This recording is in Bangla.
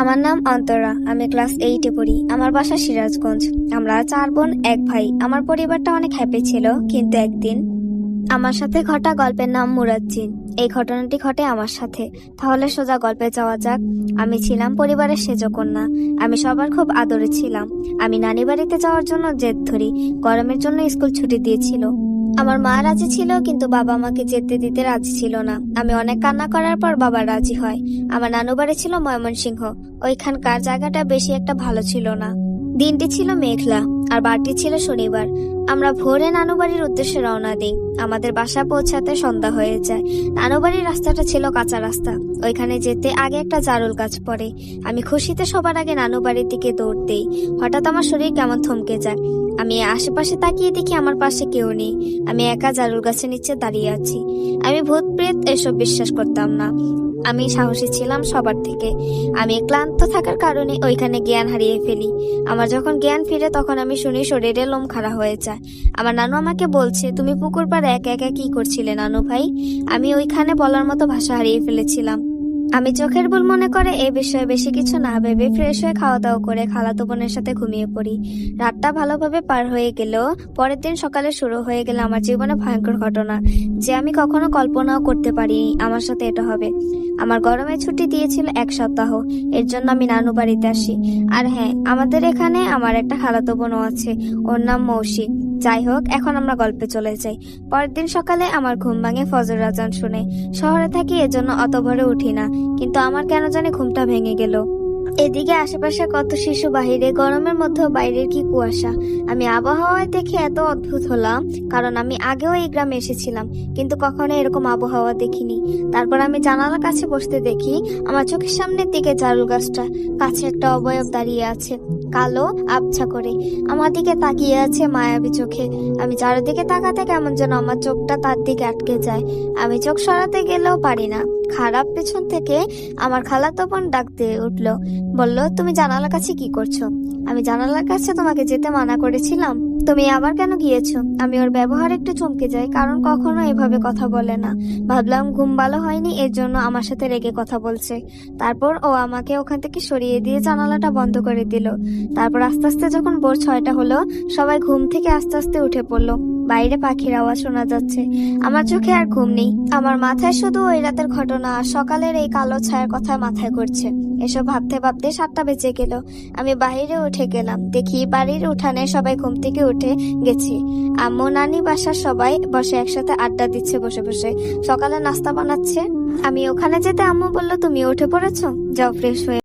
আমার নাম অন্তরা। আমি ক্লাস 8-এ পড়ি। আমার বাসা সিরাজগঞ্জ। আমরা 4 বোন 1 ভাই। আমার পরিবারটা অনেক হ্যাপি ছিল, কিন্তু একদিন আমার সাথে ঘটা গল্পের নাম মুরাজ্জিন। এই ঘটনাটি ঘটে আমার সাথে। তাহলে সোজা গল্পে যাওয়া যাক। আমি ছিলাম পরিবারের সেজ কন্যা। আমি সবার খুব আদরে ছিলাম। আমি নানি বাড়িতে যাওয়ার জন্য জেদ ধরি। গরমের জন্য স্কুল ছুটি দিয়েছিল। আমার মা রাজি ছিল, কিন্তু বাবা আমাকে যেতে দিতে রাজি ছিল না। আমি অনেক কান্না করার পর বাবা রাজি হয়। আমার নানু বাড়ি ছিল ময়মনসিংহ। ওইখানকার জায়গাটা বেশি একটা ভালো ছিল না। দিনটি ছিল মেঘলা, আর বারটি ছিল শনিবার। আমরা ভোরে নানু বাড়ির উদ্দেশ্যে রওনা দিই। আমাদের বাসা পৌঁছাতে সন্ধ্যা হয়ে যায়। নানু বাড়ির রাস্তাটা ছিল কাঁচা রাস্তা। ওইখানে যেতে আগে একটা জারুল গাছ পড়ে। আমি খুশিতে সবার আগে নানু বাড়ির দিকে দৌড় দেই। হঠাৎ আমার শরীর কেমন থমকে যায়। আমি আশেপাশে তাকিয়ে দেখি আমার পাশে কেউ নেই। আমি একা জারুল গাছের নিচে দাঁড়িয়ে আছি। আমি ভূত প্রেত এসব বিশ্বাস করতাম না। আমি সাহসী ছিলাম সবার থেকে। আমি ক্লান্ত থাকার কারণে ওইখানে জ্ঞান হারিয়ে ফেলি। আমার যখন জ্ঞান ফিরে তখন আমি শুনি শরীরে লোম খাড়া হয়ে যায়। আমার নানু আমাকে বলছে, তুমি পুকুর পাড়ে একা একা কি করছিলে নানু ভাই? আমি ওইখানে বলার মতো ভাষা হারিয়ে ফেলেছিলাম। আমি চোখের ভুল মনে করে এই বিষয়ে বেশি কিছু না ভেবে ফ্রেশ হয়ে খাওয়া দাওয়া করে খালাতো বোনের সাথে ঘুমিয়ে পড়ি। রাতটা ভালোভাবে পার হয়ে গেলেও পরের দিন সকালে শুরু হয়ে গেল আমার জীবনে ভয়ঙ্কর ঘটনা, যে আমি কখনো কল্পনাও করতে পারিনি আমার সাথে এটা হবে। আমার গরমের ছুটি দিয়েছিল 1 সপ্তাহ। এর জন্য আমি নানু বাড়িতে আসি। আর হ্যাঁ, আমাদের এখানে আমার একটা খালাতো বোনও আছে। ওর নাম মৌসি। যাই হোক, এখন আমরা গল্পে চলে যাই। পরের দিন সকালে আমার ঘুম ভাঙে ফজর আজান শুনে। শহরে থাকি, এজন্য অত ভোরে উঠি না, কিন্তু আমার কেন জানি ঘুমটা ভেঙে গেল। এদিকে আশেপাশে কত শিশু বাহিরে, গরমের মধ্যেও বাইরের কি কুয়াশা। আমি আবহাওয়ায় দেখে এত অদ্ভুত হলাম, কারণ আমি আগেও এই গ্রামে এসেছিলাম, কিন্তু কখনো এরকম আবহাওয়া দেখিনি। তারপর আমি জানালার কাছে বসতে দেখি আমার চোখের সামনের দিকে জারুল গাছটা কাছে একটা অবয়ব দাঁড়িয়ে আছে, কালো আবছা করে আমার দিকে তাকিয়ে আছে মায়াবী চোখে। আমি চারিদিকে তাকাতে কেমন যেন আমার চোখটা তার দিকে আটকে যায়। আমি চোখ সরাতে গেলেও পারি না। খারাপ পেছন থেকে আমার খালাতো বোন ডাক দিয়ে উঠলো, বলল, তুমি জানালার কাছে কি করছো? আমি জানালার কাছে তোমাকে যেতে মানা করেছিলাম, তুমি আবার কেন গিয়েছো? আমি ওর ব্যবহার একটু চমকে যাই, কারণ কখনো এভাবে কথা বলে না। ভাবলাম ঘুম ভালো হয়নি, এর জন্য আমার সাথে রেগে কথা বলছে। তারপর ও আমাকে ওখান থেকে সরিয়ে দিয়ে জানালাটা বন্ধ করে দিল। তারপর আস্তে আস্তে যখন ভোর 6টা হলো, সবাই ঘুম থেকে আস্তে আস্তে উঠে পড়লো। বাইরে পাখির আওয়াজ শোনা যাচ্ছে। আমার চোখে আর ঘুম নেই। আমার মাথায় শুধু ওই রাতের ঘটনা আর সকালের এই কালো ছায়ার কথা মাথায় ঘুরছে। এসব ভাবতে ভাবতে 7টা বেজে গেল। আমি বাইরে উঠে গেলাম। দেখি বাড়ির উঠানে সবাই ঘুম থেকে উঠে গেছি। আম্মু, নানি, বাসার সবাই বসে একসাথে আড্ডা দিচ্ছে, বসে বসে সকালে নাস্তা বানাচ্ছে। আমি ওখানে যেতে আম্মু বলল, তুমি উঠে পড়েছো, যাও ফ্রেশ হয়ে